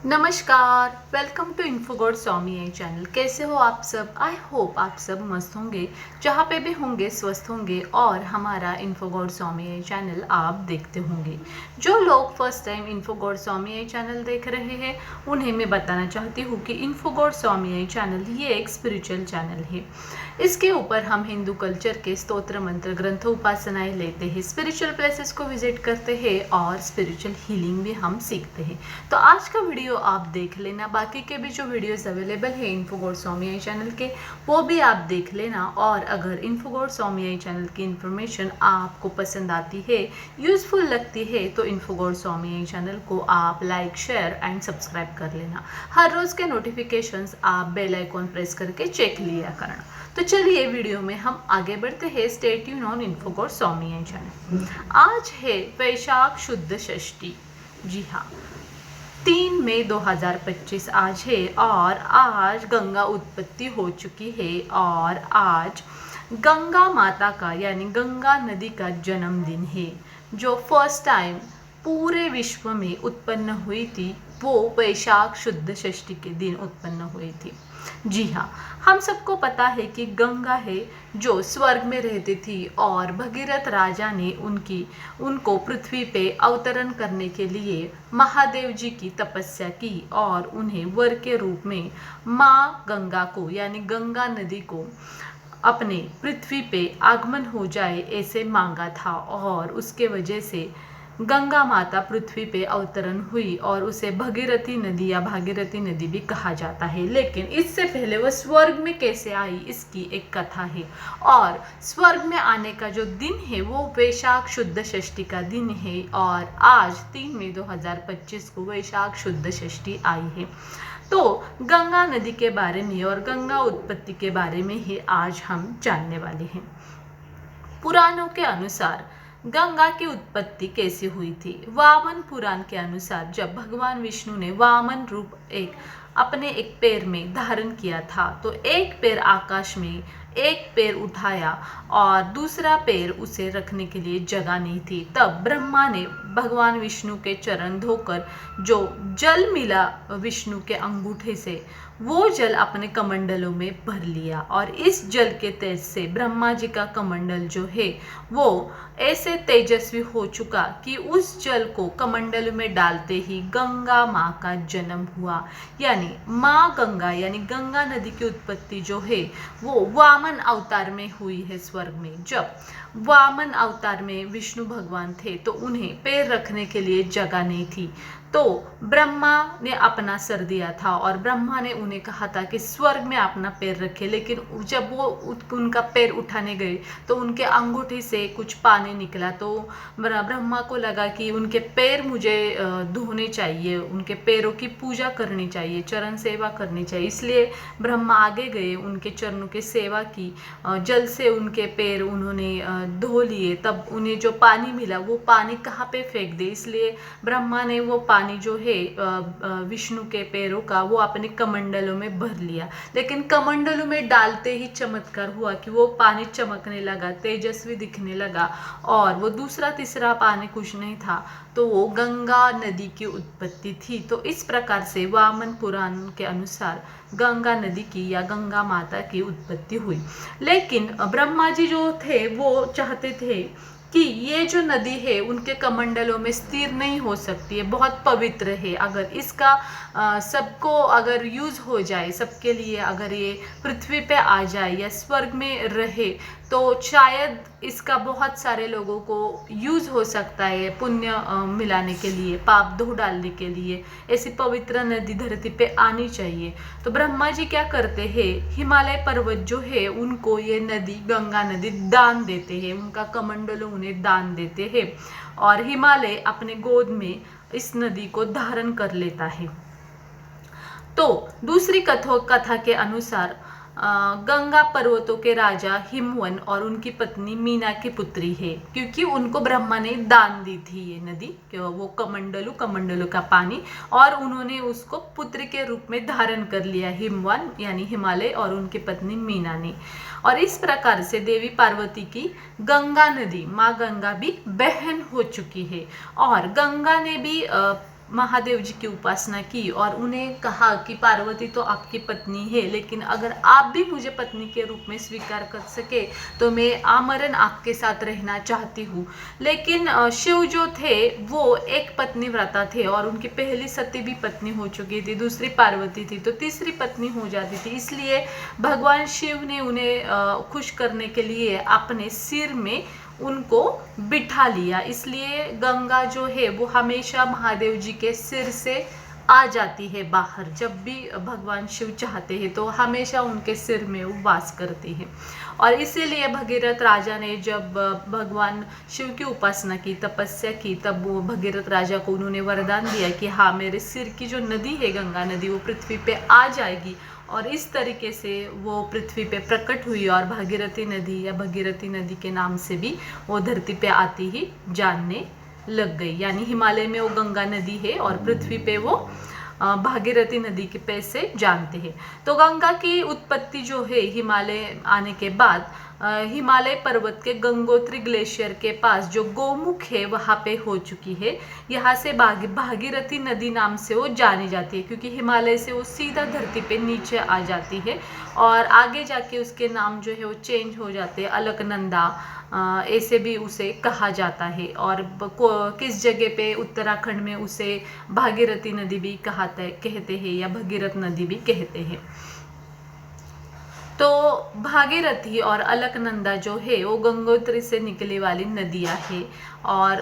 नमस्कार, welcome to Infogod Swami आई channel. कैसे हो आप सब? आई होप आप सब मस्त होंगे, जहाँ पे भी होंगे स्वस्थ होंगे और हमारा इन्फोगोड स्वामी आई चैनल आप देखते होंगे। जो लोग फर्स्ट टाइम इन्फोगोड स्वामी आई चैनल देख रहे हैं उन्हें मैं बताना चाहती हूँ कि इन्फोगोड स्वामी आई चैनल ये एक स्पिरिचुअल चैनल है। इसके ऊपर हम हिंदू कल्चर के स्तोत्र मंत्र ग्रंथों उपासनाएं लेते हैं, स्पिरिचुअल प्लेसेस को विजिट करते हैं और स्पिरिचुअल हीलिंग भी हम सीखते हैं। तो आज का वीडियो आप देख लेना, बाकी के भी जो वीडियोस अवेलेबल है इन्फोगोड स्वामी आई चैनल के वो भी आप देख लेना। और अगर इन्फोगोड स्वामी आई चैनल की इन्फॉर्मेशन आपको पसंद आती है, यूजफुल लगती है, तो इन्फोगोड स्वामी आई चैनल को आप लाइक शेयर एंड सब्सक्राइब कर लेना। हर रोज़ के नोटिफिकेशंस आप बेल आइकॉन प्रेस करके चेक लिया करना। तो चलिए वीडियो में हम आगे बढ़ते हैं। Stay tune on Infogod Swami आई चैनल। आज है वैशाख शुद्ध षष्ठी। जी हाँ, 3 मई 2025 आज है और आज गंगा उत्पत्ति हो चुकी है और आज गंगा माता का यानी गंगा नदी का जन्मदिन है, जो फर्स्ट टाइम पूरे विश्व में उत्पन्न हुई थी। वो वैशाख शुद्ध षष्ठी के दिन उत्पन्न हुई थी। जी हाँ, हम सबको पता है कि गंगा है जो स्वर्ग में रहती थी और भगीरथ राजा ने उनको पृथ्वी पे अवतरण करने के लिए महादेव जी की तपस्या की और उन्हें वर के रूप में माँ गंगा को यानी गंगा नदी को अपने पृथ्वी पे आगमन हो जाए ऐसे मांगा था। और उसके वजह से गंगा माता पृथ्वी पे अवतरण हुई और उसे भगीरथी नदी या भागीरथी नदी भी कहा जाता है। लेकिन इससे पहले वह स्वर्ग में कैसे आई, इसकी एक कथा है। और स्वर्ग में आने का जो दिन है वो वैशाख शुद्ध षष्ठी का दिन है और आज 3 मई 2025 को वैशाख शुद्ध षष्ठी आई है। तो गंगा नदी के बारे में और गंगा उत्पत्ति के बारे में ही आज हम जानने वाले हैं। पुराणों के अनुसार गंगा की उत्पत्ति कैसे हुई थी? वामन पुराण के अनुसार जब भगवान विष्णु ने वामन रूप अपने एक पैर में धारण किया था, तो एक पैर आकाश में, एक पैर उठाया और दूसरा पैर उसे रखने के लिए जगह नहीं थी। तब ब्रह्मा ने भगवान विष्णु के चरण धोकर जो जल मिला विष्णु के अंगूठे से, वो जल अपने कमंडलों में भर लिया और इस जल के तेज से ब्रह्मा जी का कमंडल जो है वो ऐसे तेजस्वी हो चुका कि उस जल को कमंडल में डालते ही गंगा माँ का जन्म हुआ। यानी माँ गंगा यानी गंगा नदी की उत्पत्ति जो है वो वामन अवतार में हुई है स्वर्ग में। जब वामन अवतार में विष्णु भगवान थे तो उन्हें पैर रखने के लिए जगह नहीं थी, तो ब्रह्मा ने अपना सर दिया था और ब्रह्मा ने उन्हें कहा था कि स्वर्ग में अपना पैर रखे। लेकिन जब वो उनका पैर उठाने गए तो उनके अंगूठे से कुछ पानी निकला, तो ब्रह्मा को लगा कि उनके पैर मुझे धोने चाहिए, उनके पैरों की पूजा करनी चाहिए, चरण सेवा करनी चाहिए। इसलिए ब्रह्मा आगे गए, उनके चरणों की सेवा की, जल से उनके पैर उन्होंने धो लिए। तब उन्हें जो पानी मिला वो पानी कहाँ पे फेंक दे, इसलिए ब्रह्मा ने वो पानी जो है विष्णु के पैरों का वो अपने कमंडलों में भर लिया। लेकिन कमंडलों में डालते ही चमत्कार हुआ कि वो पानी चमकने लगा, तेजस्वी दिखने लगा और वो दूसरा तीसरा पानी कुछ नहीं था, तो वो गंगा नदी की उत्पत्ति थी। तो इस प्रकार से वामन पुराण के अनुसार गंगा नदी की या गंगा माता की उत्पत्ति हुई। लेकिन ब्रह्मा जी जो थे वो चाहते थे कि ये जो नदी है उनके कमंडलों में स्थिर नहीं हो सकती है, बहुत पवित्र है। अगर इसका सबको अगर यूज हो जाए, सबके लिए अगर ये पृथ्वी पे आ जाए या स्वर्ग में रहे, तो शायद इसका बहुत सारे लोगों को यूज हो सकता है पुण्य मिलाने के लिए, पाप धो डालने के लिए। ऐसी पवित्र नदी धरती पे आनी चाहिए। तो ब्रह्मा जी क्या करते हैं, हिमालय पर्वत जो है उनको ये नदी गंगा नदी दान देते हैं, उनका कमंडल उन्हें दान देते हैं और हिमालय अपने गोद में इस नदी को धारण कर लेता है। तो दूसरी कथा के अनुसार गंगा पर्वतों के राजा हिमवन और उनकी पत्नी मीना की पुत्री है, क्योंकि उनको ब्रह्मा ने दान दी थी ये नदी, वो कमंडलू का पानी, और उन्होंने उसको पुत्र के रूप में धारण कर लिया, हिमवन यानी हिमालय और उनकी पत्नी मीना ने। और इस प्रकार से देवी पार्वती की गंगा नदी माँ गंगा भी बहन हो चुकी है और गंगा ने भी महादेव जी की उपासना की और उन्हें कहा कि पार्वती तो आपकी पत्नी है, लेकिन अगर आप भी मुझे पत्नी के रूप में स्वीकार कर सके तो मैं आमरण आपके साथ रहना चाहती हूँ। लेकिन शिव जो थे वो एक पत्नी व्रता थे और उनकी पहली सती भी पत्नी हो चुकी थी, दूसरी पार्वती थी, तो तीसरी पत्नी हो जाती थी। इसलिए भगवान शिव ने उन्हें खुश करने के लिए अपने सिर में उनको बिठा लिया। इसलिए गंगा जो है वो हमेशा महादेव जी के सिर से आ जाती है बाहर। जब भी भगवान शिव चाहते हैं तो हमेशा उनके सिर में वो वास करती है। और इसीलिए भगीरथ राजा ने जब भगवान शिव की उपासना की, तपस्या की, तब वो भगीरथ राजा को उन्होंने वरदान दिया कि हाँ, मेरे सिर की जो नदी है गंगा नदी वो पृथ्वी पे आ जाएगी। और इस तरीके से वो पृथ्वी पे प्रकट हुई और भागीरथी नदी या भगीरथी नदी के नाम से भी वो धरती पे आती ही जानने लग गई। यानी हिमालय में वो गंगा नदी है और पृथ्वी पे वो भागीरथी नदी के पैसे जानते हैं। तो गंगा की उत्पत्ति जो है हिमालय आने के बाद हिमालय पर्वत के गंगोत्री ग्लेशियर के पास जो गोमुख है वहाँ पे हो चुकी है। यहाँ से भागीरथी नदी नाम से वो जानी जाती है, क्योंकि हिमालय से वो सीधा धरती पे नीचे आ जाती है और आगे जाके उसके नाम जो है वो चेंज हो जाते हैं, अलकनंदा ऐसे भी उसे कहा जाता है। और किस जगह पे उत्तराखंड में उसे भागीरथी नदी भी कहते हैं या भगीरथ नदी भी कहते हैं। तो भागीरथी और अलकनंदा जो है वो गंगोत्री से निकली वाली नदियां है और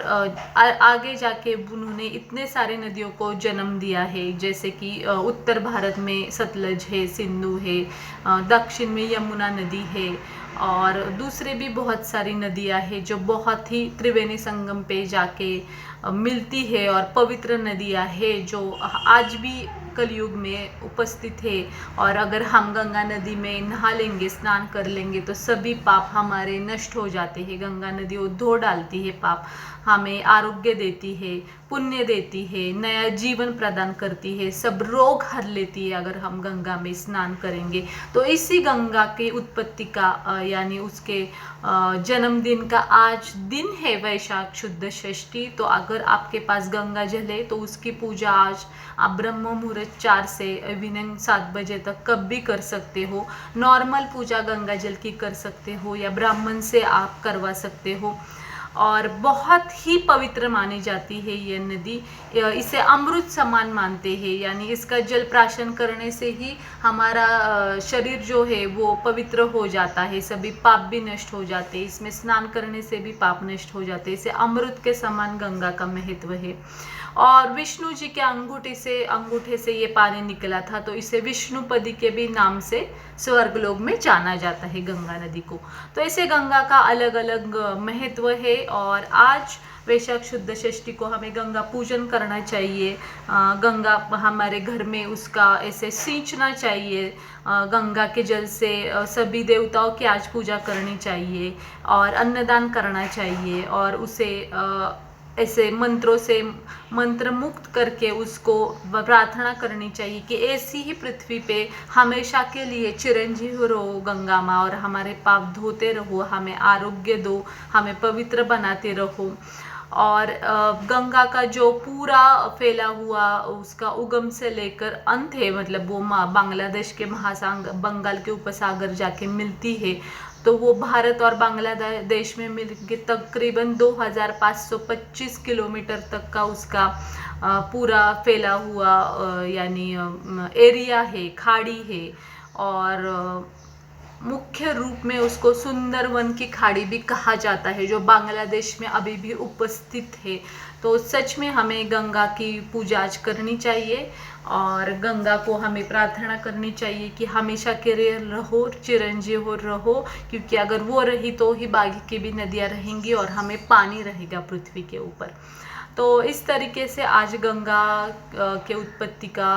आगे जाके उन्होंने इतने सारे नदियों को जन्म दिया है, जैसे कि उत्तर भारत में सतलज है, सिंधु है, दक्षिण में यमुना नदी है और दूसरे भी बहुत सारी नदियां हैं जो बहुत ही त्रिवेणी संगम पे जाके मिलती है और पवित्र नदियां है जो आज भी कलयुग में उपस्थित है। और अगर हम गंगा नदी में नहा लेंगे, स्नान कर लेंगे तो सभी पाप हमारे नष्ट हो जाते हैं। गंगा नदी वो धो डालती है पाप, हमें आरोग्य देती है, पुण्य देती है, नया जीवन प्रदान करती है, सब रोग हर लेती है अगर हम गंगा में स्नान करेंगे। तो इसी गंगा की उत्पत्ति का यानी उसके जन्मदिन का आज दिन है वैशाख शुद्ध षष्ठी। तो अगर आपके पास गंगा जल है तो उसकी पूजा आज आप ब्रह्म मुहूर्त 4 से इवनिंग 7 बजे तक कब भी कर सकते हो। नॉर्मल पूजा गंगा जल की कर सकते हो या ब्राह्मण से आप करवा सकते हो और बहुत ही पवित्र मानी जाती है ये नदी। इसे अमृत समान मानते हैं, यानी इसका जल प्राशन करने से ही हमारा शरीर जो है वो पवित्र हो जाता है, सभी पाप भी नष्ट हो जाते हैं। इसमें स्नान करने से भी पाप नष्ट हो जाते हैं। इसे अमृत के समान गंगा का महत्व है। और विष्णु जी के अंगूठे से ये पानी निकला था, तो इसे विष्णुपदी के भी नाम से स्वर्गलोक में जाना जाता है गंगा नदी को। तो ऐसे गंगा का अलग अलग महत्व है और आज वैशाख शुद्ध षष्ठी को हमें गंगा पूजन करना चाहिए। गंगा हमारे घर में उसका ऐसे सींचना चाहिए। गंगा के जल से सभी देवताओं की आज पूजा करनी चाहिए और अन्नदान करना चाहिए और उसे ऐसे मंत्रों से मंत्र मुक्त करके उसको प्रार्थना करनी चाहिए कि ऐसी ही पृथ्वी पे हमेशा के लिए चिरंजीव रहो गंगा माँ और हमारे पाप धोते रहो, हमें आरोग्य दो, हमें पवित्र बनाते रहो। और गंगा का जो पूरा फैला हुआ उसका उगम से लेकर अंत है, मतलब वो बांग्लादेश के महासागर बंगाल के उपसागर जाके मिलती है। तो वो भारत और बांग्लादेश में मिलके तकरीबन 2525 किलोमीटर तक का उसका पूरा फैला हुआ यानी एरिया है, खाड़ी है। और मुख्य रूप में उसको सुंदरवन की खाड़ी भी कहा जाता है, जो बांग्लादेश में अभी भी उपस्थित है। तो सच में हमें गंगा की पूजा आज करनी चाहिए और गंगा को हमें प्रार्थना करनी चाहिए कि हमेशा के लिए रहो, चिरंजीव हो रहो, क्योंकि अगर वो रही तो ही बाकी की भी नदियाँ रहेंगी और हमें पानी रहेगा पृथ्वी के ऊपर। तो इस तरीके से आज गंगा के उत्पत्ति का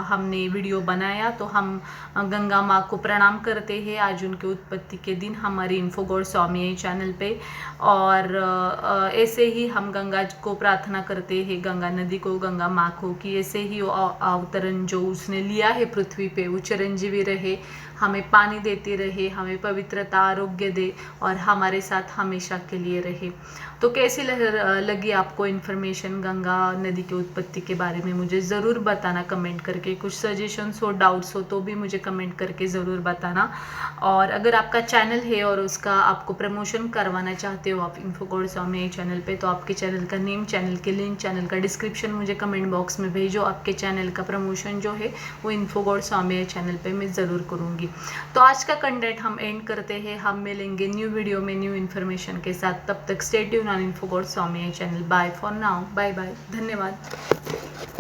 हमने वीडियो बनाया। तो हम गंगा माँ को प्रणाम करते हैं आज उनके उत्पत्ति के दिन हमारी इन्फोगॉड स्वामी चैनल पे। और ऐसे ही हम गंगा को प्रार्थना करते हैं, गंगा नदी को, गंगा माँ को, कि ऐसे ही अवतरण जो उसने लिया है पृथ्वी पे वो चिरंजीवी रहे, हमें पानी देती रहे, हमें पवित्रता आरोग्य दे और हमारे साथ हमेशा के लिए रहे। तो कैसी लगी आपको इन्फॉर्मेशन इन्फॉर्मेशन गंगा नदी की उत्पत्ति के बारे में मुझे ज़रूर बताना कमेंट करके। कुछ सजेशंस हो, डाउट्स हो तो भी मुझे कमेंट करके ज़रूर बताना। और अगर आपका चैनल है और उसका आपको प्रमोशन करवाना चाहते हो आप इन्फो गॉड स्वामी चैनल पे, तो आपके चैनल का नेम, चैनल के लिंक, चैनल का डिस्क्रिप्शन मुझे कमेंट बॉक्स में भेजो। आपके चैनल का प्रमोशन जो है वो इन्फो गॉड स्वामी चैनल पे मैं ज़रूर करूँगी। तो आज का कंटेंट हम एंड करते हैं। हम मिलेंगे न्यू वीडियो में न्यू इन्फॉर्मेशन के साथ। तब तक stay tune on info god Swami channel. Bye for now, bye bye, धन्यवाद।